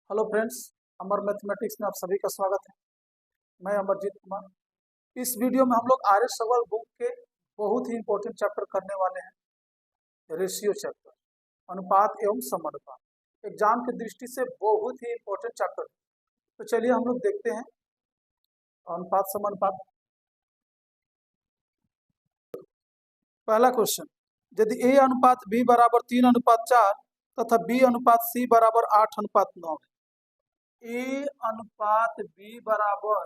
Hello friends, अमर mathematics में आप सभी का स्वागत है। मैं अमरजीत कुमार। इस वीडियो में हम लोग आर्य सवाल बुक के बहुत ही इंपॉर्टेंट चैप्टर करने वाले हैं, रेशियो चैप्टर, अनुपात एवं समानुपात। एग्जाम की दृष्टि से बहुत ही इंपॉर्टेंट चैप्टर है। तो चलिए हम लोग देखते हैं अनुपात समानुपात। पहला क्वेश्चन, यदि ए अनुपात बी बराबर 3:4 तथा बी अनुपात सी बराबर 8:9 है। ए अनुपात बी बराबर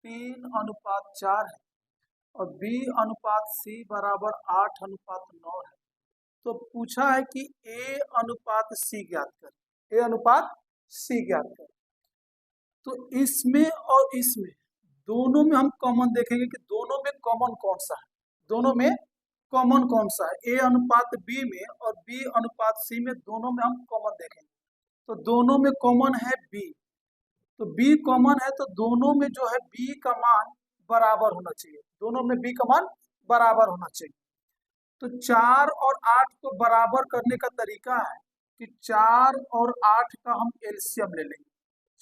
3:4 है और बी अनुपात सी बराबर 8:9 है। तो पूछा है कि ए अनुपात सी ज्ञात करें। ए अनुपात सी ज्ञात करें। तो इसमें और इसमें दोनों में हम कॉमन देखेंगे कि दोनों में कॉमन कौन सा है। दोनों में कॉमन कौन सा है, ए अनुपात बी में और बी अनुपात सी में, दोनों में हम कॉमन देखेंगे। तो दोनों में कॉमन है बी, तो बी कॉमन है, तो दोनों में जो है बी का मान बराबर होना चाहिए। दोनों में बी का मान बराबर होना चाहिए। तो 4 और 8 को बराबर करने का तरीका है कि 4 और 8 का हम एलसीएम ले लेंगे।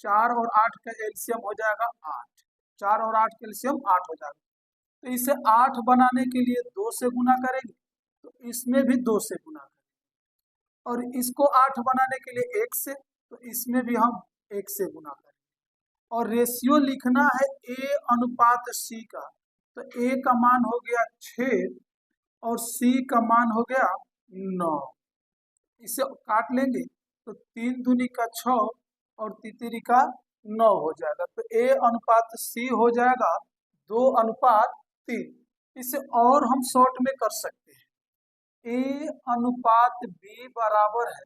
4 और 8 का एलसीएम हो जाएगा 8। 4 और 8 का एलसीएम 8 हो जाएगा। तो इसे 8 बनाने के लिए 2 से गुना करेंगे, तो इसमें भी 2 से गुना करेंगे। और इसको 8 बनाने के लिए 1 से, तो इसमें भी हम 1 से गुना करेंगे। और रेशियो लिखना है ए अनुपात सी का, तो ए का मान हो गया 6 और सी का मान हो गया 9। इसे काट लेंगे तो 3 दूनी का 6 और तितरी का 9 हो जाएगा। तो ए अनुपात सी हो जाएगा 2:3। इसे और हम शॉर्ट में कर सकते हैं। ए अनुपात बी बराबर है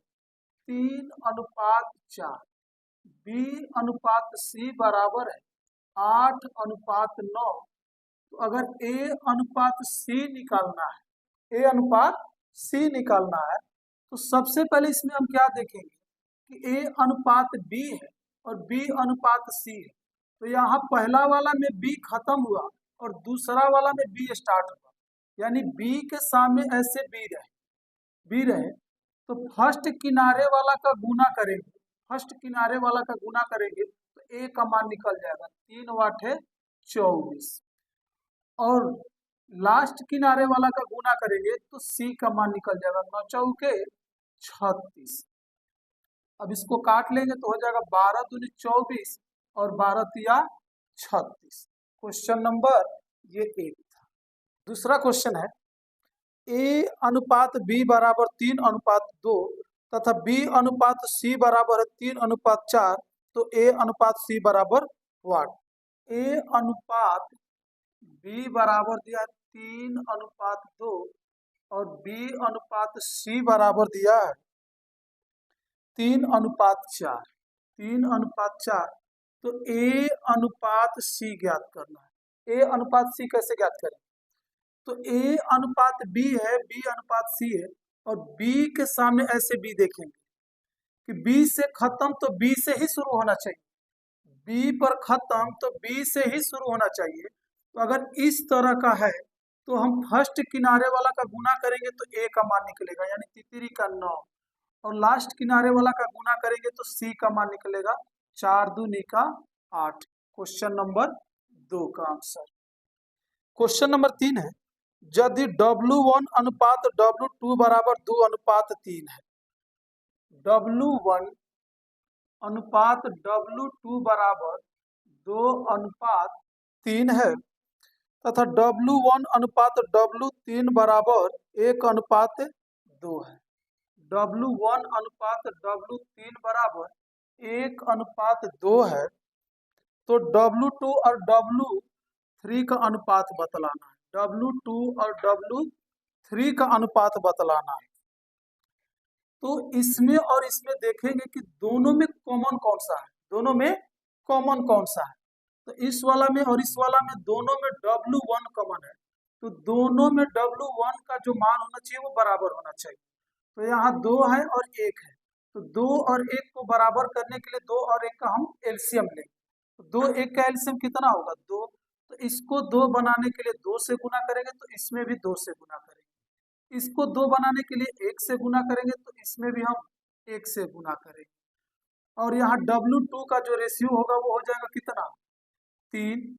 3:4, बी अनुपात सी बराबर है 8:9। तो अगर ए अनुपात सी निकालना है, ए अनुपात सी निकालना है, तो सबसे पहले इसमें हम क्या देखेंगे कि ए अनुपात बी है और बी अनुपात सी है। तो यहाँ पहला वाला में बी खत्म हुआ और दूसरा वाला में बी स्टार्ट हुआ, यानी बी के सामने ऐसे बी रहे, तो फर्स्ट किनारे वाला का गुना करेंगे। फर्स्ट किनारे वाला का गुना करेंगे तो ए का मान निकल जाएगा 3 × 8 = 24। और लास्ट किनारे वाला का गुना करेंगे तो सी का मान निकल जाएगा 9 चौके 36। अब इसको काट लेंगे तो हो जाएगा 12 दूनी 24 और 12 तिया 36। क्वेश्चन नंबर ये 1 था। दूसरा क्वेश्चन है, ए अनुपात बी बराबर 3:2 तथा बी अनुपात सी बराबर है 3:4, तो ए अनुपात सी बराबर व्हाट। ए अनुपात बी बराबर दिया 3:2 और बी अनुपात सी बराबर दिया है 3:4। 3:4, तो ए अनुपात सी ज्ञात करना है। ए अनुपात सी कैसे ज्ञात करें? तो ए अनुपात बी है, बी अनुपात सी है, और बी के सामने ऐसे बी देखेंगे कि बी से खत्म तो बी से ही शुरू होना चाहिए। बी पर खत्म तो बी से ही शुरू होना चाहिए। तो अगर इस तरह का है तो हम फर्स्ट किनारे वाला का गुना करेंगे तो ए का मान निकलेगा, यानी तितरी का 9, और लास्ट किनारे वाला का गुना करेंगे तो सी का मान निकलेगा 4 दूनी का 8। क्वेश्चन नंबर 2 का आंसर। क्वेश्चन नंबर 3 है, यदि W1 अनुपात W2 बराबर 2:3 है। W1 अनुपात W2 बराबर 2:3 है तथा W1 अनुपात W3 बराबर 1:2 है। W1 अनुपात W3 बराबर 1:2 है, तो W2 और W3 का अनुपात बतलाना है। W2 और W3 का अनुपात बतलाना है। तो इसमें और इसमें देखेंगे कि दोनों में कॉमन कौन सा है। दोनों में कॉमन कौन सा है? तो इस वाला में और इस वाला में दोनों में W1 कॉमन है, तो दोनों में W1 का जो मान होना चाहिए वो बराबर होना चाहिए। तो यहाँ 2 है और 1 है, तो 2 और 1 को बराबर करने के लिए 2 और 1 का हम एलसीएम लेंगे। तो 2 1 का एलसीएम कितना होगा? 2। तो इसको 2 बनाने के लिए 2 से गुना करेंगे, तो इसमें भी 2 से गुना करेंगे। इसको 2 बनाने के लिए 1 से गुना करेंगे, तो इसमें भी हम 1 से गुना करेंगे। और यहाँ W2 का जो रेशियो होगा वो हो जाएगा कितना 3,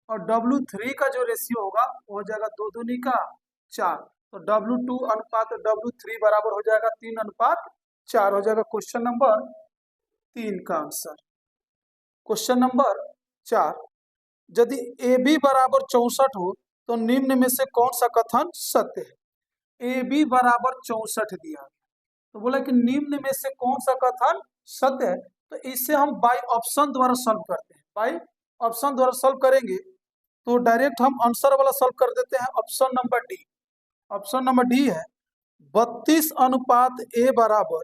और W3 का जो रेशियो होगा वो हो जाएगा 2 दूनी का 4। तो W2 अनुपात W3 बराबर हो जाएगा 3:4 हो जाएगा। क्वेश्चन नंबर 3 का आंसर। क्वेश्चन नंबर 4, यदि AB बराबर 64 हो तो निम्न में से कौन सा कथन सत्य है। AB बराबर 64 दिया गया, तो बोला कि निम्न में से कौन सा कथन सत्य है। तो इसे हम बाय ऑप्शन द्वारा सॉल्व करते हैं। बाय ऑप्शन द्वारा सॉल्व करेंगे तो डायरेक्ट हम आंसर वाला सॉल्व कर देते हैं। Option number D, option number D है 32 अनुपात ए बराबर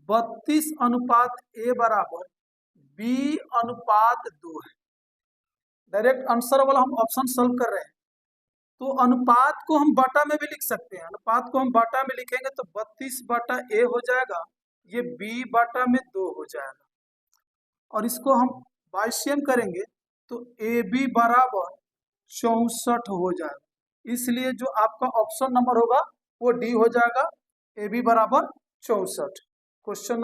32 अनुपात ए बराबर बी अनुपात 2 है। डायरेक्ट आंसर वाला हम ऑप्शन सॉल्व कर रहे हैं। तो अनुपात को हम बटा में भी लिख सकते हैं। अनुपात को हम बटा में लिखेंगे तो 32 बटा ए हो जाएगा, ये बी बटा में 2 हो जाएगा, और इसको हम बाइसियन करेंगे तो ए बी बराबर 64 हो जाएगा। इसलिए जो आपका ऑप्शन नंबर होगा वो डी हो जाएगा, ए बी बराबर 64। क्वेश्चन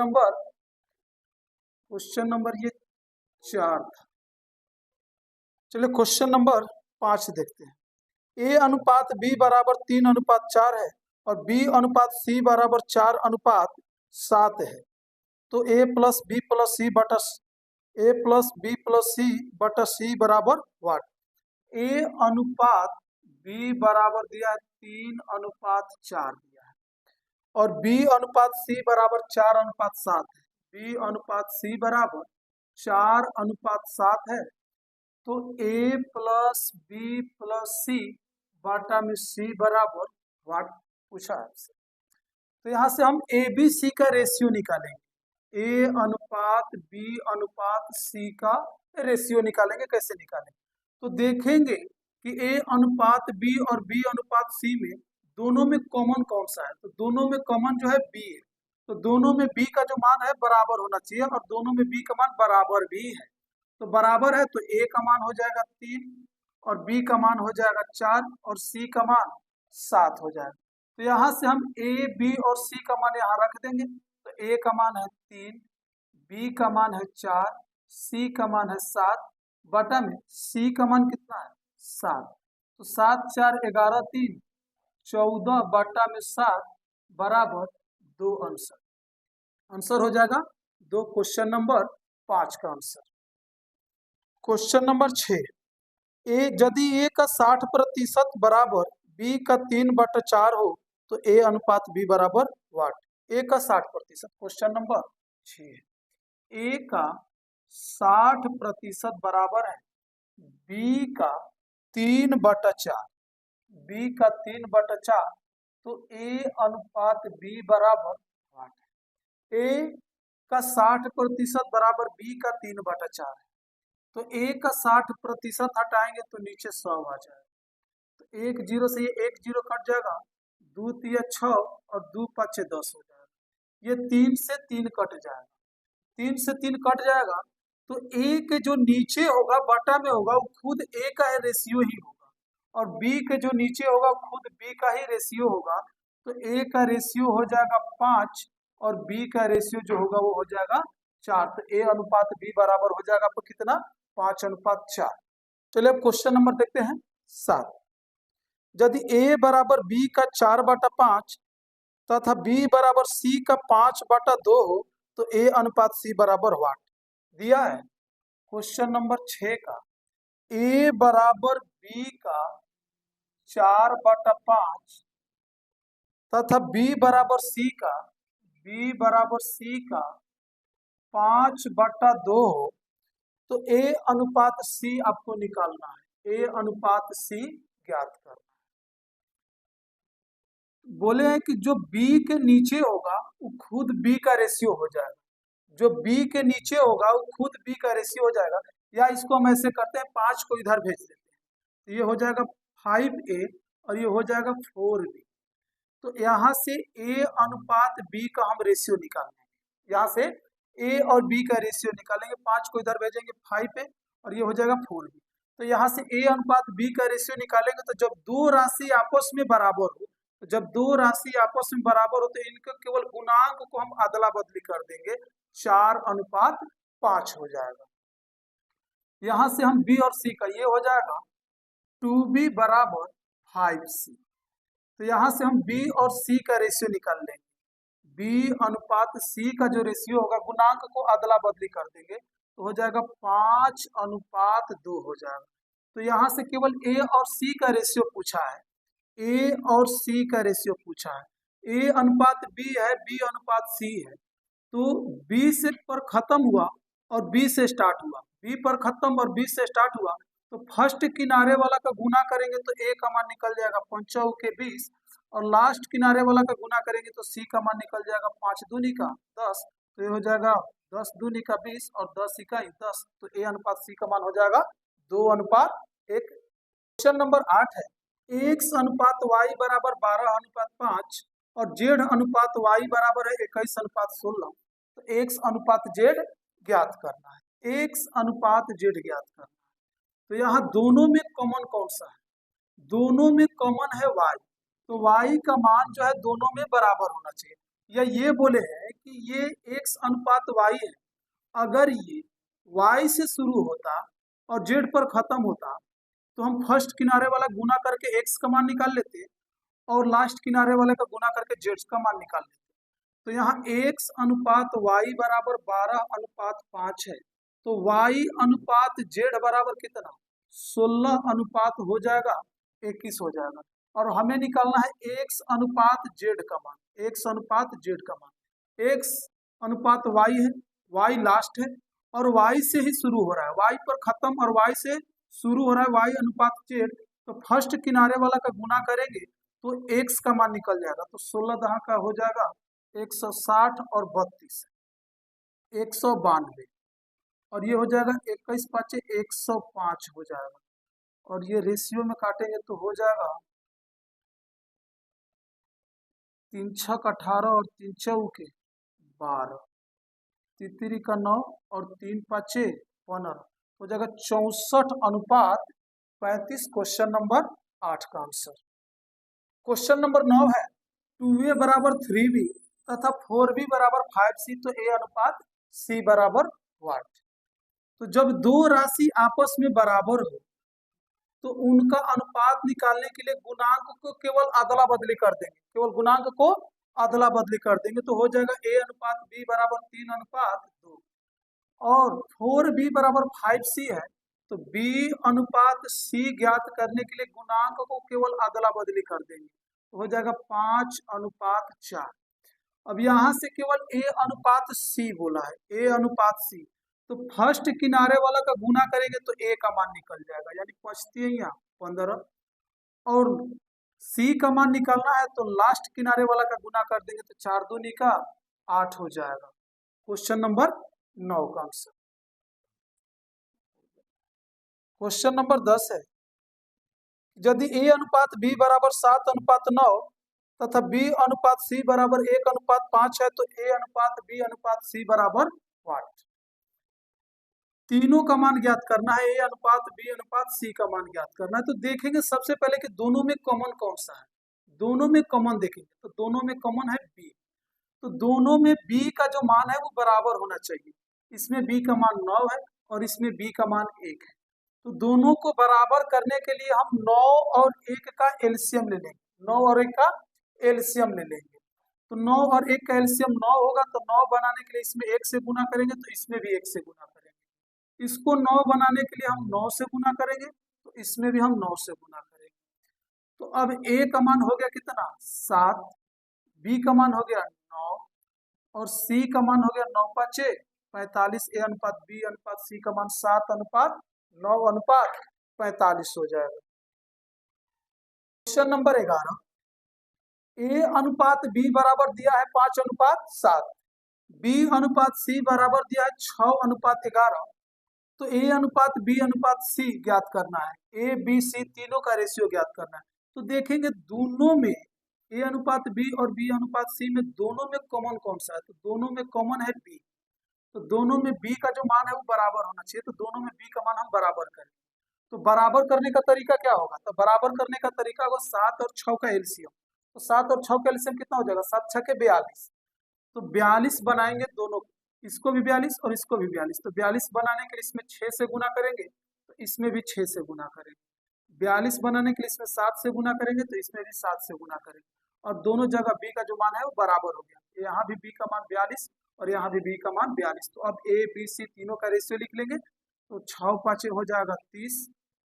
नंबर ये 4 था। चलिए क्वेश्चन नंबर 5 देखते हैं। ए अनुपात बी बराबर 3:4 है और बी अनुपात सी बराबर 4:7 है। तो ए प्लस बी प्लस सी बटा सी बराबर वाट। ए अनुपात बी बराबर दिया है 3:4 दिया है, और बी अनुपात सी बराबर 4:7 है। बी अनुपात सी बराबर 4:7 है। तो ए प्लस बी प्लस सी बटा में सी बराबर वाट पूछा है आपसे। तो यहाँ से हम ए बी सी का रेशियो निकालेंगे। ए अनुपात बी अनुपात सी का रेशियो निकालेंगे। कैसे निकालेंगे तो देखेंगे कि ए अनुपात बी और बी अनुपात सी में दोनों में कॉमन कौन सा है। तो दोनों में कॉमन जो है बी है, तो दोनों में बी का जो मान है बराबर होना चाहिए, और दोनों में बी का मान बराबर भी है। तो बराबर है तो ए का मान हो जाएगा 3 और बी का मान हो जाएगा 4 और सी का मान 7 हो जाएगा। तो यहाँ से हम ए बी और सी का मान यहाँ रख देंगे। तो ए का मान है 3, बी का मान है 4, सी का मान है 7, बटा में सी का मान कितना है 7। तो 7 4 11 3 14 बटा में 7 बराबर 2 आंसर हो जाएगा 2। क्वेश्चन नंबर 5 का आंसर। क्वेश्चन नंबर 6, यदि ए का 60% बराबर बी का 3/4 हो तो ए अनुपात बी बराबर वाट। ए का 60%। क्वेश्चन नंबर 6, ए का 60% बराबर है बी का 3/4। बी का 3/4 तो ए अनुपात बी बराबर वाट है। ए का 60% बराबर बी का 3/4 है। तो ए का 60% हटाएंगे तो नीचे 100 आ जाएगा। तो 1 0 से ये 1 0 कट जाएगा, 2 3 6 और 2 5 10 हो जाएगा। ये 3 से 3 कट जाएगा, 3 से 3 कट जाएगा। तो ए के जो नीचे होगा बटा में होगा वो खुद ए का रेशियो ही होगा, और बी के जो नीचे होगा वो खुद बी का ही रेशियो होगा। तो ए का रेशियो हो जाएगा 5 और बी का रेशियो जो होगा वो हो जाएगा 4। तो ए अनुपात बी बराबर हो जाएगा आपको कितना 5:4। चलिए अब क्वेश्चन नंबर देखते हैं 7। यदि ए बराबर बी का 4/5 तथा बी बराबर सी का 5/2 हो तो ए अनुपात सी बराबर वाट दिया है। क्वेश्चन नंबर 6 का ए बराबर बी का 4/5 तथा बी बराबर सी का 5/2 हो तो ए अनुपात सी आपको निकालना है। ए अनुपात सी ज्ञात करना है। बोले हैं कि जो बी के नीचे होगा वो खुद बी का रेशियो हो जाएगा। जो बी के नीचे होगा वो खुद बी का रेशियो हो जाएगा। या इसको हम ऐसे करते हैं 5 को इधर भेज देते हैं, तो ये हो जाएगा 5a और ये हो जाएगा 4b। तो यहाँ से ए अनुपात बी का हम रेशियो निकालेंगे। यहाँ से ए और बी का रेशियो निकालेंगे, 5 को इधर भेजेंगे 5a और ये हो जाएगा 4b। तो यहाँ से ए अनुपात बी का रेशियो निकालेंगे तो जब दो राशि आपस में बराबर हो, तो जब दो राशि आपस में बराबर हो तो इनके केवल गुणांक को हम अदला बदली कर देंगे। 4:5 हो जाएगा। यहां से हम बी और सी का ये हो जाएगा 2b बराबर 5c। तो यहां से हम बी और सी का रेशियो निकाल लेंगे। b/c का जो रेशियो होगा, गुणांक को अदला बदली कर देंगे तो हो जाएगा 5:2 हो जाएगा। तो यहाँ से केवल ए और सी का रेशियो पूछा है, ए और सी का रेशियो पूछा है। a/b है, b/c है। तो बी से पर खत्म हुआ और बी से स्टार्ट हुआ, बी पर खत्म और बी से स्टार्ट हुआ, तो फर्स्ट किनारे वाला का गुना करेंगे तो ए का मान निकल जाएगा 5 के 20, और लास्ट किनारे वाला का गुना करेंगे तो सी का मान निकल जाएगा 5 दूनी का 10। तो ये हो जाएगा 10 दूनी का 20 और 10 इकाई 10। तो a/c का मान हो जाएगा 2:1। क्वेश्चन नंबर 8 है, x/y बराबर 12:5 और z/y बराबर है 21:16। तो x/z ज्ञात करना है, x/z ज्ञात करना है। तो यहाँ दोनों में कॉमन कौन सा है? दोनों में कॉमन है y। तो y का मान जो है दोनों में बराबर होना चाहिए। या ये बोले हैं कि ये x/y है, अगर ये y से शुरू होता और z पर खत्म होता तो हम फर्स्ट किनारे वाला गुना करके x का मान निकाल लेते और लास्ट किनारे वाले का गुना करके z का मान निकाल लेते। तो यहाँ x/y बराबर 12:5 है, तो y/z बराबर कितना? 16 हो जाएगा, 21 हो जाएगा। और हमें निकालना है x/z का मान, x/z का मान। x/y है, y लास्ट है और y से ही शुरू हो रहा है, y पर खत्म और y से शुरू हो रहा है, y/z। तो फर्स्ट किनारे वाला का गुना करेंगे तो x का मान निकल जाएगा। तो 16 का हो जाएगा 160 और 32 192, और ये हो जाएगा 21×5 105 हो जाएगा। और ये रेशियो में काटेंगे तो हो जाएगा 3 छक 18 और 3 चौके 12, 3 का 9 और 3 पाँचे 15, हो जाएगा 64:35। क्वेश्चन नंबर 8 का आंसर। क्वेश्चन नंबर 9 है, 2a बराबर 3b तथा 4b बराबर 5c, तो a/c बराबर व्हाट? तो जब दो राशि आपस में बराबर हो तो उनका अनुपात निकालने के लिए गुणांक को केवल अदला बदली कर देंगे, केवल गुणांक को अदला बदली कर देंगे तो हो जाएगा a/b बराबर 3:2। और 4b बराबर 5c है, तो b/c ज्ञात करने के लिए गुणांक को केवल अदला बदली कर देंगे तो हो जाएगा 5:4। अब यहाँ से केवल a/c बोला है, a/c। तो फर्स्ट किनारे वाला का गुना करेंगे तो a का मान निकल जाएगा, यानी 15, और c का मान निकालना है तो लास्ट किनारे वाला का गुना कर देंगे तो 4 दूनी का 8 हो जाएगा। क्वेश्चन नंबर 9 का आंसर। क्वेश्चन नंबर 10 है, यदि a/b बराबर 7:9 तथा b/c बराबर 1:5 है, तो a/b/c बराबर व्हाट? तीनों का मान ज्ञात करना है, a/b/c का मान ज्ञात करना है। तो देखेंगे सबसे पहले कि दोनों में कॉमन कौन सा है। दोनों में कॉमन देखेंगे तो दोनों में कॉमन है b। तो दोनों में b का जो मान है वो बराबर होना चाहिए। इसमें b का मान 9 है और इसमें b का मान 1 है। तो दोनों को बराबर करने के लिए हम 9 और 1 का एलसीएम ले लेंगे, 9 और 1 का एलसीएम ले लेंगे। तो 9 और 1 का एलसीएम 9 होगा, तो 9 बनाने के लिए इसमें 1 से गुना करेंगे तो इसमें भी 1 से गुना करेंगे। इसको 9 बनाने के लिए हम 9 से गुना करेंगे तो इसमें भी हम 9 से गुना करेंगे। तो अब a का मान हो गया कितना? 7, b का मान हो गया 9 और c का मान हो गया 9×5 45। a/b/c का मान 7:9:45 हो जाएगा। क्वेश्चन नंबर 11, a/b बराबर दिया है 5:7, b/c बराबर दिया है 6:11। तो a/b/c ज्ञात करना है, a b c तीनों का रेशियो ज्ञात करना है। तो देखेंगे दोनों में a/b और b/c में दोनों में कॉमन कौन सा है? तो दोनों में कॉमन है b। तो दोनों में b का जो मान है वो बराबर होना चाहिए, तो दोनों में b का मान हम बराबर करें। तो बराबर करने का तरीका क्या होगा? तो बराबर करने का तरीका होगा 7 और 6 का एलसीएम। तो 7 और 6 का एलसीएम कितना हो जाएगा? 7 6 42। तो 42 बनाएंगे दोनों, इसको भी 42 और इसको भी 42, तो 42 बनाने के लिए इसमें 6 से गुना करेंगे तो इसमें भी 6 से गुना करेंगे। 42 बनाने के लिए इसमें 7 से गुना करेंगे तो इसमें भी 7 से गुना करेंगे, और दोनों जगह b का जो मान है वो बराबर हो गया। यहाँ भी b का मान 42 और यहाँ भी b का मान 42, तो अब a b c तीनों का रेशियो लिख लेंगे, तो 6 5 हो जाएगा 30,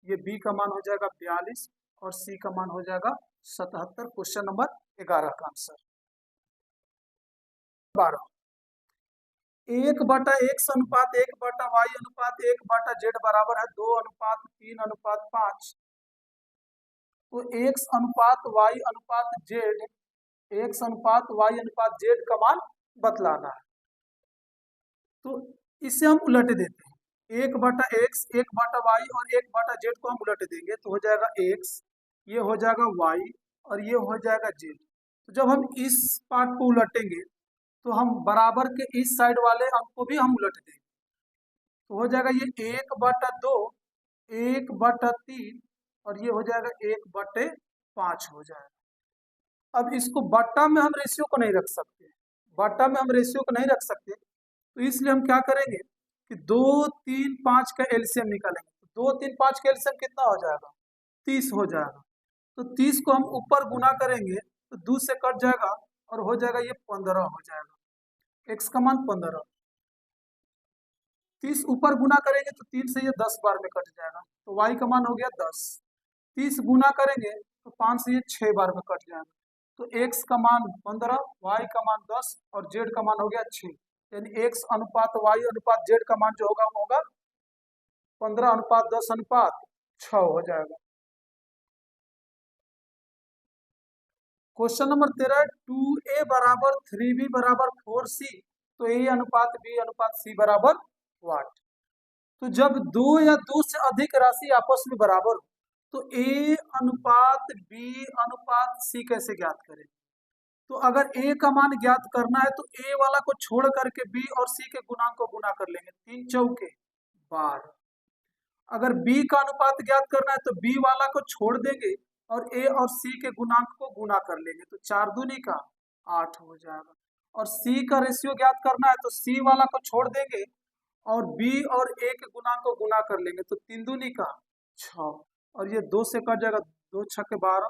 ये b का मान हो जाएगा 42 और c का मान हो जाएगा 77। क्वेश्चन नंबर 11 का आंसर। 12 1/x अनुपात 1/y अनुपात 1/z बराबर है 2:3:5। तो x अनुपात y अनुपात z, x अनुपात y अनुपात z का मान बतलाना है। तो इसे हम उलट देते हैं, 1/x 1/y और 1/z को हम उलट देंगे तो हो जाएगा x, ये हो जाएगा y और ये हो जाएगा z। तो जब हम इस पार्ट को उलटेंगे तो हम बराबर के इस साइड वाले अंक को भी हम उलट देंगे, तो हो जाएगा ये 1/2 1/3 और ये हो जाएगा 1/5 हो जाएगा। अब इसको बट्टा में हम रेशियो को नहीं रख सकते, बट्टा में हम रेशियो को नहीं रख सकते, तो इसलिए हम क्या करेंगे कि 2 3 5 का एलसीएम निकालेंगे। 2 3 5 का एलसीएम कितना हो जाएगा, 30 हो जाएगा। तो 30 को हम ऊपर गुना करेंगे तो 2 से कट जाएगा और हो जाएगा ये 15 हो जाएगा, x का मान 15। 30 ऊपर गुना करेंगे तो 3 से ये 10 बार में कट जाएगा, तो y का मान हो गया 10। 30 गुना करेंगे तो 5 से ये 6 बार में कट जाएगा, तो x का मान 15, y का मान 10 और z का मान हो गया 6, यानी x अनुपात y अनुपात z का मान जो होगा वो होगा 15:10:6 हो जाएगा। क्वेश्चन नंबर 13, 2a बराबर 3b बराबर 4c, तो a अनुपात b अनुपात c बराबर वाट। तो जब दो या दो से अधिक राशि आपस में बराबर हो तो a अनुपात b अनुपात c कैसे ज्ञात करें। तो अगर a का मान ज्ञात करना है तो a वाला को छोड़ करके b और c के गुणांक को गुना कर लेंगे, 3 चौके 12। अगर b का अनुपात ज्ञात करना है तो b वाला को छोड़ देंगे और a और c के गुणांक को गुना कर लेंगे, तो 4 दूनी का 8 हो जाएगा। और c का रेशियो ज्ञात करना है तो c वाला को छोड़ देंगे और b और a के गुणांक को गुना कर लेंगे, तो 3 दूनी का 6 और ये 2 से कट जाएगा, 2 6 12,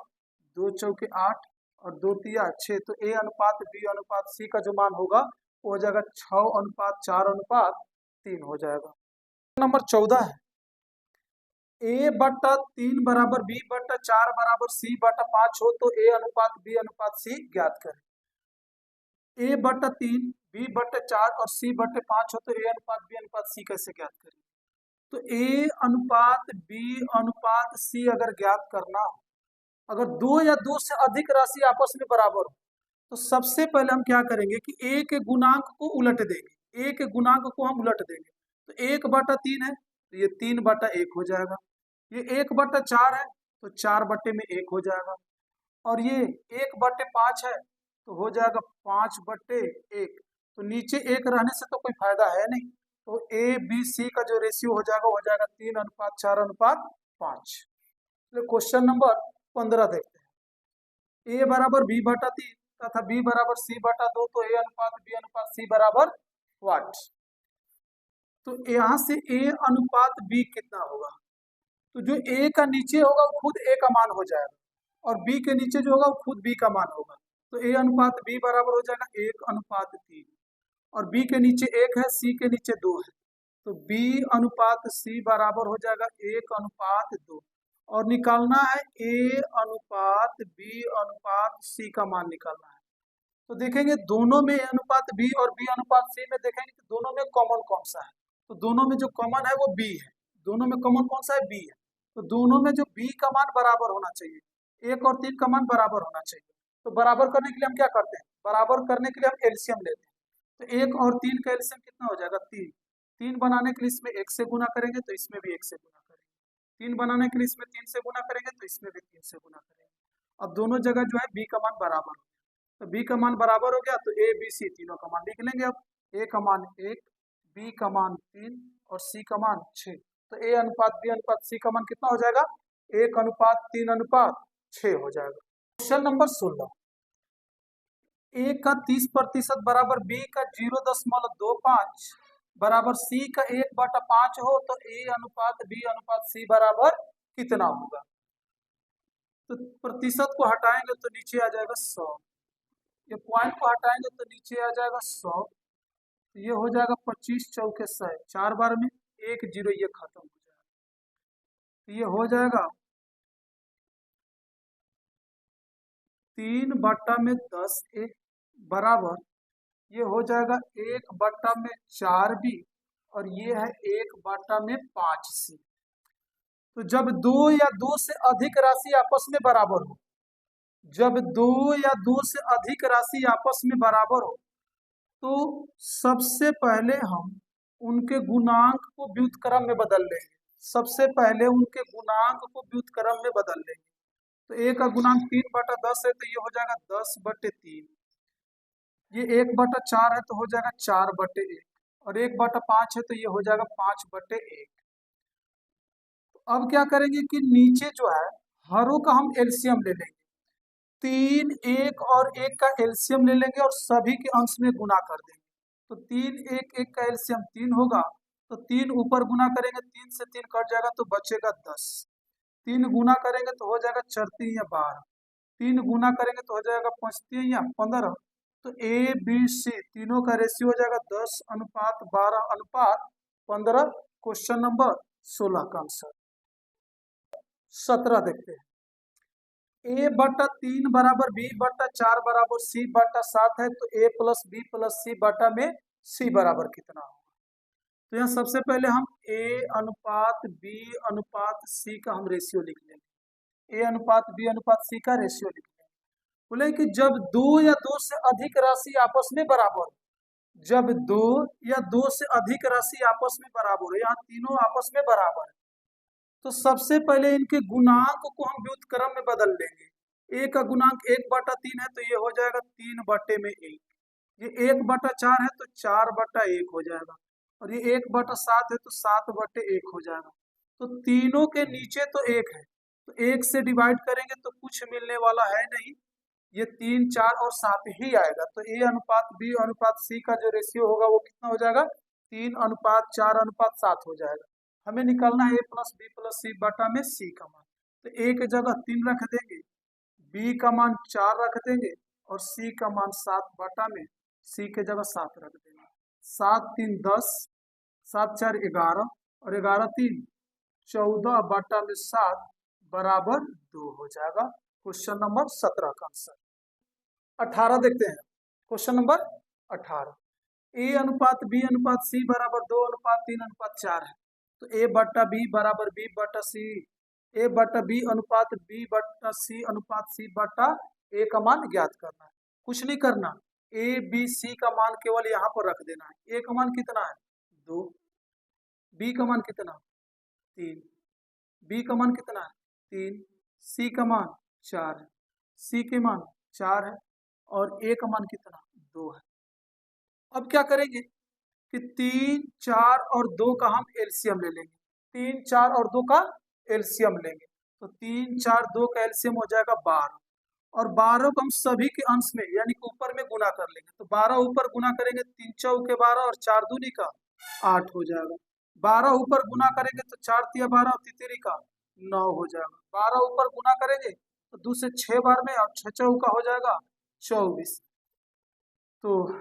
2 चौके 8 और 2 तिया 6, तो a अनुपात b अनुपात c का जो मान होगा वो हो जाएगा 6:4:3 हो जाएगा। नंबर 14 है, a/3 बराबर b/4 बराबर c/5 हो तो a अनुपात b अनुपात c ज्ञात करें। a/3 b/4 और c/5 हो तो a अनुपात b अनुपात c कैसे ज्ञात करें। तो a अनुपात b अनुपात c अगर ज्ञात करना हो, अगर दो या दो से अधिक राशि आपस में बराबर हो तो सबसे पहले हम क्या करेंगे कि a के गुणांक को उलट देंगे, a के गुणांक को हम उलट देंगे। तो 1/3 है तो ये 3/1 हो जाएगा, ये 1/4 है तो 4/1 हो जाएगा, और ये 1/5 है तो हो जाएगा 5/1। तो नीचे 1 रहने से तो कोई फायदा है नहीं, तो a b c का जो रेशियो हो जाएगा वो हो जाएगा 3:4:5। क्वेश्चन नंबर 15 देखते हैं, a बराबर b/3 तथा b बराबर c/2, तो a अनुपात b अनुपात c बराबर वाट। तो यहाँ से a अनुपात b कितना होगा, तो जो a का नीचे होगा वो खुद a का मान हो जाएगा और b के नीचे जो होगा वो खुद b का मान होगा, तो a अनुपात b बराबर हो जाएगा 1:3 और b के नीचे 1 है, c के नीचे 2 है, तो b अनुपात c बराबर हो जाएगा 1:2 और निकालना है a अनुपात b अनुपात c का मान निकालना है। तो देखेंगे दोनों में a अनुपात b और b अनुपात c में देखेंगे कि दोनों में कॉमन कौन सा है, तो दोनों में जो कॉमन है वो b है, दोनों में कॉमन कौन सा है b है, तो दोनों में जो b का मान बराबर होना चाहिए, 1 और 3 का मान बराबर होना चाहिए। तो बराबर करने के लिए हम क्या करते हैं, बराबर करने के लिए हम एलसीएम लेते हैं, तो 1 और 3 का एलसीएम कितना हो जाएगा 3। 3 बनाने के लिए इसमें 1 से गुना करेंगे तो इसमें भी 1 से गुना करेंगे, 3 बनाने के लिए इसमें 3 से गुना करेंगे तो इसमें भी 3 से गुना करेंगे। अब दोनों जगह जो है b का मान बराबर हो गया, तो b का मान बराबर हो गया तो a b c तीनों का मान लिख लेंगे। अब a का मान 1, b का मान 3 और c का मान 6, तो a अनुपात b अनुपात c का मान कितना हो जाएगा 1:3:6 हो जाएगा। क्वेश्चन नंबर 16, ए का 30% बराबर बी का 0.25 बराबर सी का 1/5 हो तो ए अनुपात बी अनुपात सी बराबर कितना होगा? तो प्रतिशत को हटाएंगे तो नीचे आ जाएगा 100, ये पॉइंट को हटाएंगे तो नीचे आ जाएगा 100, तो ये हो जाएगा 25 चौके 100, 4 बार में 1 0 ये खत्म हो जाएगा, तो ये हो जाएगा 3/10 ए बराबर ये हो जाएगा 1/4 बी और ये है 1/5 सी। तो जब दो या दो से अधिक राशि आपस में बराबर हो, जब दो या दो से अधिक राशि आपस में बराबर हो तो सबसे पहले हम उनके गुणांक को व्युत्क्रम में बदल लेंगे, सबसे पहले उनके गुणांक को व्युत्क्रम में बदल लेंगे। तो ए का गुणांक 3/10 है तो ये हो जाएगा 10/3, ये 1/4 है तो हो जाएगा 4/1 और 1/5 है तो ये हो जाएगा 5/1। तो अब क्या करेंगे कि नीचे जो है हरों का हम एलसीएम ले लेंगे, 3 1 और 1 का एलसीएम ले लेंगे और सभी के अंश में गुना कर देंगे। तो 3 1 1 का एलसीएम 3 होगा, तो 3 ऊपर गुना करेंगे 3 से 3 कट जाएगा तो बचेगा 10, 3 गुना करेंगे तो हो जाएगा 4 3 या 12, 3 गुना करेंगे तो हो जाएगा 5 3 या 15। तो ए बी सी तीनों का रेशियो हो जाएगा 10:12:15। क्वेश्चन नंबर 16 का आंसर। 17 देखते हैं। A/3 बराबर B/4 बराबर C/7 है तो A प्लस बी प्लस सी बटा में C बराबर कितना होगा? तो यहाँ सबसे पहले हम A अनुपात B अनुपात C का हम रेशियो लिख लेंगे, A अनुपात B अनुपात C का रेशियो लिख लेंगे। बोले कि जब दो या दो से अधिक राशि आपस में बराबर, जब दो या दो से अधिक राशि आपस में बराबर है, यहाँ तीनों आपस में बराबर है, तो सबसे पहले इनके गुणांक को हम व्युत्क्रम में बदल देंगे। ए का गुणांक 1/3 है तो ये हो जाएगा 3/1, ये 1/4 है तो 4/1 हो जाएगा और ये 1/7 है तो 7/1 हो जाएगा। तो तीनों के नीचे तो 1 है तो 1 से डिवाइड करेंगे तो कुछ मिलने वाला है नहीं, ये 3 4 और 7 ही आएगा। तो ए अनुपात बी अनुपात सी का जो रेशियो होगा वो कितना हो जाएगा? 3:4:7 हो जाएगा। हमें निकालना है ए प्लस बी प्लस सी बटा में सी का मान, तो ए की जगह 3 रख देंगे, बी का मान 4 रख देंगे और सी का मान 7 बटा में सी के जगह 7 रख देंगे। 7 3 10, 7 4 11 और 11 3 14 बटा में 7 बराबर 2 हो जाएगा। क्वेश्चन नंबर 17 का आंसर। 18 देखते हैं। क्वेश्चन नंबर 18, ए अनुपात बी अनुपात सी बराबर 2:3:4 है तो A/B बराबर B/C, A/B अनुपात B/C अनुपात C/A का मान ज्ञात करना है। कुछ नहीं करना, A B C का मान केवल यहाँ पर रख देना है। A का मान कितना है? 2, B का मान कितना? 3, B का मान कितना है? 3, C का मान 4 है, C के मान 4 है और A का मान कितना? 2 है। अब क्या करेंगे कि 3 4 और 2 का हम एलसीएम ले लेंगे, 3 4 और 2 का एलसीएम लेंगे तो 3 4 2 का एलसीएम हो जाएगा 12 और 12 को हम सभी के अंश में यानी कि ऊपर में गुना कर लेंगे। तो 12 ऊपर गुना करेंगे 3 चौके 12 और 4 दूनी का 8 हो जाएगा। 12 ऊपर गुना करेंगे तो 4 तिया 12 और तितरी का 9 हो जाएगा। 12 ऊपर गुना करेंगे तो 2 से 6 बार में और 6 चौका हो जाएगा 24। तो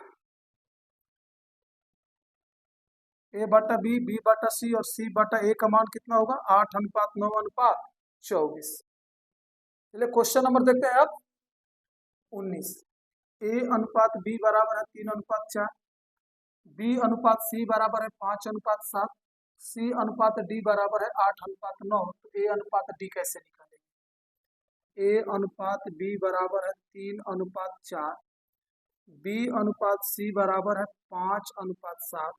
A/B B/C और C/A का मान कितना होगा? 8:9:24। चलिए क्वेश्चन नंबर देखते हैं अब 19, A अनुपात B बराबर है 3:4, B अनुपात C बराबर है 5:7, C अनुपात D बराबर है 8:9। तो A अनुपात D कैसे निकालेंगे? A अनुपात B बराबर है 3:4, B अनुपात C बराबर है 5:7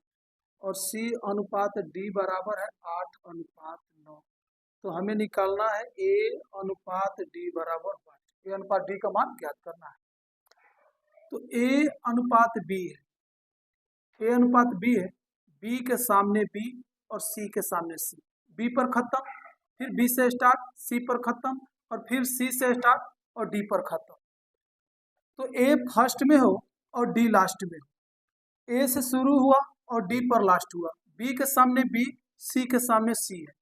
और C अनुपात D बराबर है 8:9। तो हमें निकालना है A अनुपात D बराबर 5, A अनुपात D का मान ज्ञात करना है। तो A अनुपात B है, A अनुपात B है, B के सामने B और C के सामने C, B पर खत्म, फिर B से स्टार्ट, C पर खत्म और फिर C से स्टार्ट और D पर खत्म। तो ए फर्स्ट में हो और डी लास्ट में हो, ए से शुरू हुआ और डी पर लास्ट हुआ, बी के सामने बी, सी के सामने सी है,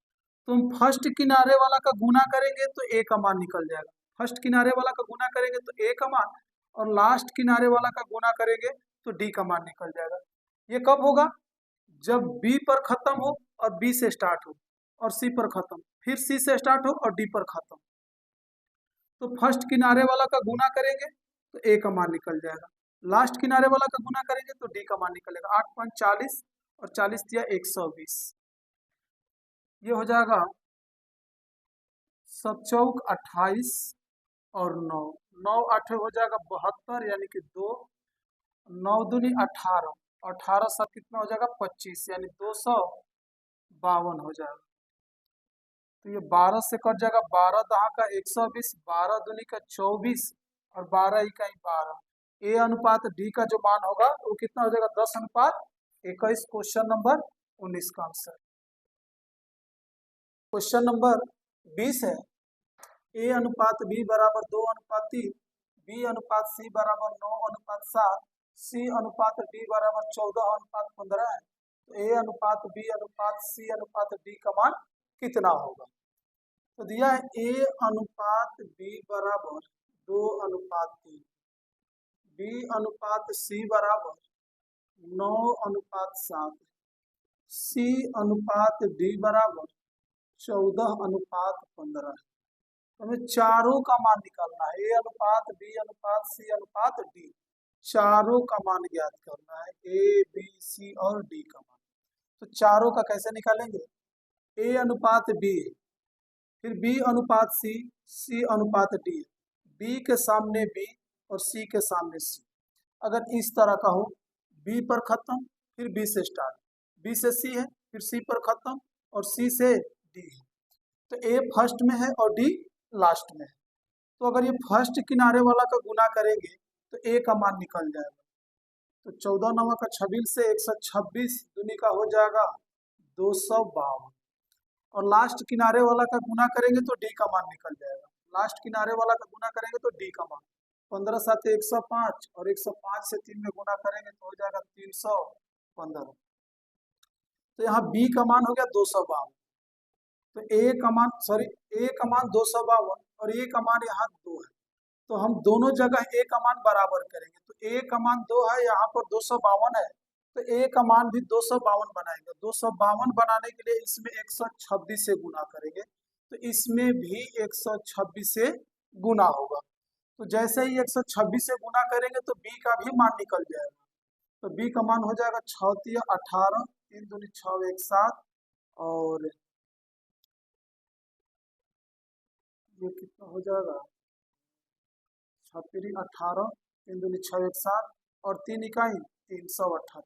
तो हम फर्स्ट किनारे वाला का गुना करेंगे तो ए का मान निकल जाएगा। फर्स्ट किनारे वाला का गुना करेंगे तो ए का मान, और लास्ट किनारे वाला का गुना करेंगे तो डी का मान निकल जाएगा। ये कब होगा? जब बी पर खत्म हो और बी से स्टार्ट हो, और सी पर खत्म, फिर सी से स्टार्ट हो और डी पर खत्म। तो फर्स्ट किनारे वाला का गुना करेंगे तो ए का मान निकल जाएगा, लास्ट किनारे वाला का गुना करेंगे तो डी का मान निकलेगा। 8 5 40 और 40 दिया 120, ये हो जाएगा 7 चौक 28 और 9, 9 8 हो जाएगा 72, यानी कि 2, 9 दूनी 18, 18 सब कितना हो जाएगा 25, यानी 252 हो जाएगा। तो ये 12 से कट जाएगा, 12 दहा का 120, 12 दूनी का 24 और 12 इकाई 12। ए अनुपात डी का जो मान होगा वो कितना हो जाएगा? 10:21। क्वेश्चन नंबर 19 का आंसर। क्वेश्चन नंबर 20 है, ए अनुपात बी बराबर 2:3, बी अनुपात सी बराबर 9:7, सी अनुपात डी बराबर 14:15 है, तो ए अनुपात बी अनुपात सी अनुपात डी का मान कितना होगा? तो दिया है ए अनुपात बी बराबर 2:3, बी अनुपात सी बराबर 9:7, सी अनुपात डी बराबर 14:15 है। हमें चारों का मान निकालना है, ए अनुपात बी अनुपात सी अनुपात डी, चारों का मान ज्ञात करना है, ए बी सी और डी का मान। तो चारों का कैसे निकालेंगे? ए अनुपात बी, फिर बी अनुपात सी, सी अनुपात डी, बी के सामने बी और सी के सामने सी। अगर इस तरह का हो, बी पर खत्म फिर बी से स्टार्ट, बी से सी है फिर सी पर खत्म और सी से डी है, तो ए फर्स्ट में है और डी लास्ट में है। तो अगर ये फर्स्ट किनारे वाला का गुना करेंगे तो ए का मान निकल जाएगा। तो 14 9 का 26 से 126 दूनी का हो जाएगा 252, और लास्ट किनारे वाला का गुना करेंगे तो डी का मान निकल जाएगा। लास्ट किनारे वाला का गुना करेंगे तो डी का मान 15 7 105, और 105 से 3 में गुना करेंगे तो हो जाएगा 315। तो यहाँ बी का मान हो गया 252, तो ए का मान ए का मान 252 और ए का मान यहाँ 2 है, तो हम दोनों जगह ए का मान बराबर करेंगे। तो ए का मान 2 है, यहाँ पर 252 है, तो ए का मान भी 252 बनाएंगे। 252 बनाने के लिए इसमें 126 से गुना करेंगे, तो इसमें भी 126 से गुना होगा। तो जैसे ही 126 से गुना करेंगे तो बी का भी मान निकल जाएगा। तो बी का मान हो जाएगा 6 3 18, 3 दूनी 6 1 7, और ये कितना हो जाएगा 6 3 18, 3 दूनी 6 1 7 और 3 इकाई 378।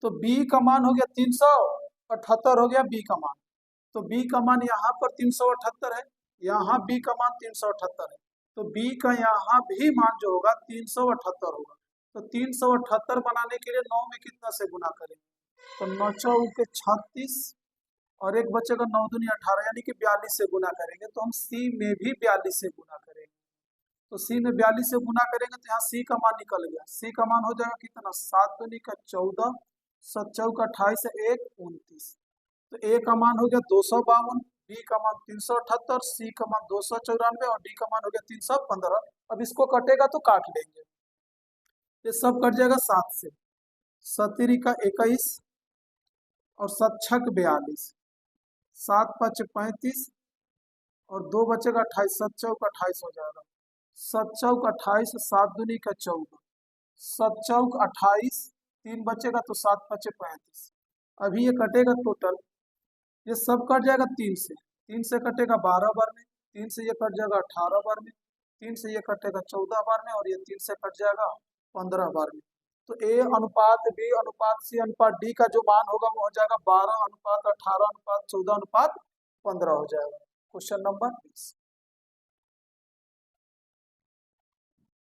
तो बी का मान हो गया 378 हो गया बी का मान। तो बी का मान यहाँ पर 378 है, यहाँ बी का मान 378 है, तो बी का यहाँ भी मान जो होगा 378 होगा। तो 378 बनाने के लिए 9 में कितना से गुना करेंगे? तो 9 चौके 36 और एक बचेगा 9 दूनी 18, यानी कि 42 से गुना करेंगे। तो हम सी में भी 42 से गुना करेंगे। तो सी में 42 से गुना करेंगे तो यहाँ सी का मान निकल गया। सी का मान हो जाएगा कितना? 7 दूनी का 14, 7 चौका 28 1 29। तो ए का मान हो गया 252, बी का मान 378, सी का मान 294 और डी का मान हो गया 315। अब इसको कटेगा तो काट लेंगे, ये सब कट जाएगा 7 से, 7 का 21 और 7 छक 42, 7 5 35 और 2 बचेगा 28, 7 चौक 28 हो जाएगा। 7 चौक 28, 7 दूनी का 14, 7 चौक 28, 3 बचेगा तो 7 5 35। अभी ये कटेगा टोटल, ये सब कट जाएगा 3 से, 3 से कटेगा 12 बार में, 3 से ये कट जाएगा 18 बार में, 3 से ये कटेगा 14 बार में, और ये 3 से कट जाएगा 15 बार में। तो ए अनुपात बी अनुपात सी अनुपात डी का जो मान होगा वो हो जाएगा 12:18:14:15 हो जाएगा। Question number 20।